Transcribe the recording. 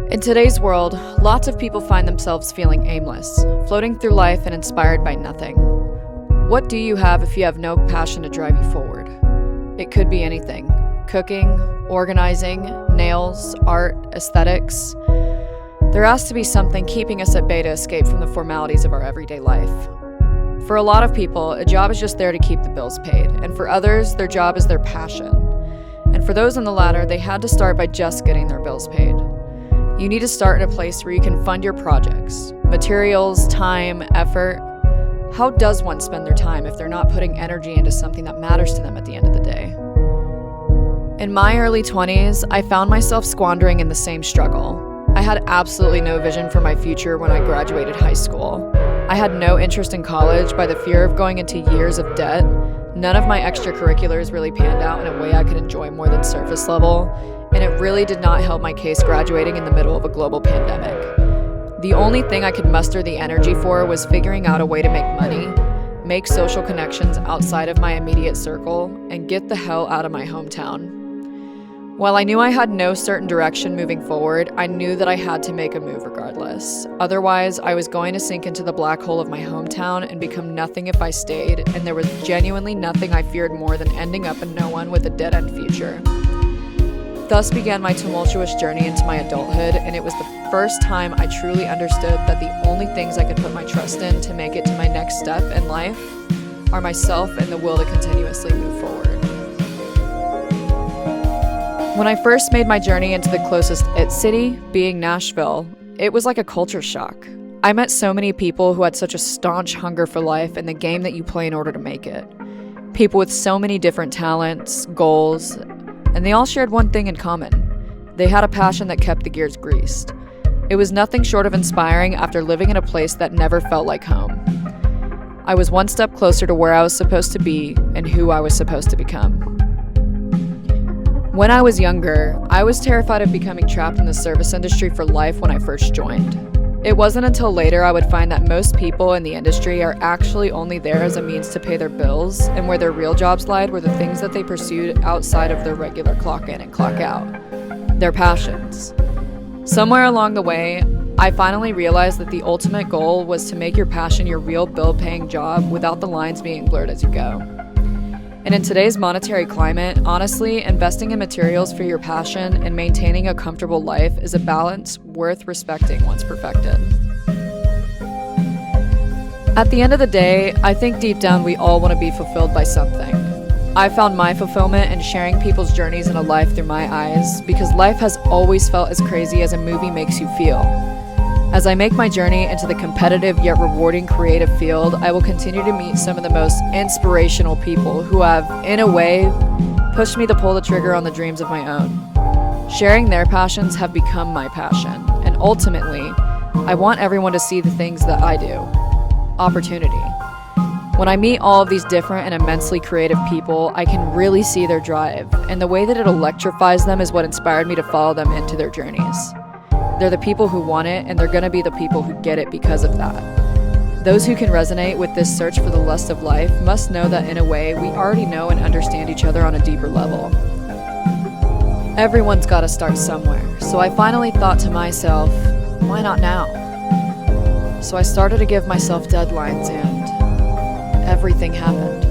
In today's world, lots of people find themselves feeling aimless, floating through life and inspired by nothing. What do you have if you have no passion to drive you forward? It could be anything: cooking, organizing, nails, art, aesthetics. There has to be something keeping us at bay to escape from the formalities of our everyday life. For a lot of people, a job is just there to keep the bills paid, and for others, their job is their passion. And for those in the latter, they had to start by just getting their bills paid. You need to start in a place where you can fund your projects, materials, time, effort. How does one spend their time if they're not putting energy into something that matters to them at the end of the day? In my early 20s, I found myself squandering in the same struggle. I had absolutely no vision for my future when I graduated high school. I had no interest in college by the fear of going into years of debt. None of my extracurriculars really panned out in a way I could enjoy more than surface level, and it really did not help my case graduating in the middle of a global pandemic. The only thing I could muster the energy for was figuring out a way to make money, make social connections outside of my immediate circle, and get the hell out of my hometown. While I knew I had no certain direction moving forward, I knew that I had to make a move regardless. Otherwise, I was going to sink into the black hole of my hometown and become nothing if I stayed, and there was genuinely nothing I feared more than ending up in no one with a dead-end future. Thus began my tumultuous journey into my adulthood, and it was the first time I truly understood that the only things I could put my trust in to make it to my next step in life are myself and the will to continuously move forward. When I first made my journey into the closest it city, being Nashville, it was like a culture shock. I met so many people who had such a staunch hunger for life and the game that you play in order to make it. People with so many different talents, goals, and they all shared one thing in common. They had a passion that kept the gears greased. It was nothing short of inspiring after living in a place that never felt like home. I was one step closer to where I was supposed to be and who I was supposed to become. When I was younger, I was terrified of becoming trapped in the service industry for life when I first joined. It wasn't until later I would find that most people in the industry are actually only there as a means to pay their bills, and where their real jobs lied were the things that they pursued outside of their regular clock in and clock out, their passions. Somewhere along the way, I finally realized that the ultimate goal was to make your passion your real bill-paying job without the lines being blurred as you go. And in today's monetary climate, honestly, investing in materials for your passion and maintaining a comfortable life is a balance worth respecting once perfected. At the end of the day, I think deep down we all want to be fulfilled by something. I found my fulfillment in sharing people's journeys in a life through my eyes, because life has always felt as crazy as a movie makes you feel. As I make my journey into the competitive yet rewarding creative field, I will continue to meet some of the most inspirational people who have, in a way, pushed me to pull the trigger on the dreams of my own. Sharing their passions have become my passion, and ultimately, I want everyone to see the things that I do. Opportunity. When I meet all of these different and immensely creative people, I can really see their drive, and the way that it electrifies them is what inspired me to follow them into their journeys. They're the people who want it, and they're going to be the people who get it because of that. Those who can resonate with this search for the lust of life must know that in a way, we already know and understand each other on a deeper level. Everyone's got to start somewhere, so I finally thought to myself, why not now? So I started to give myself deadlines, and everything happened.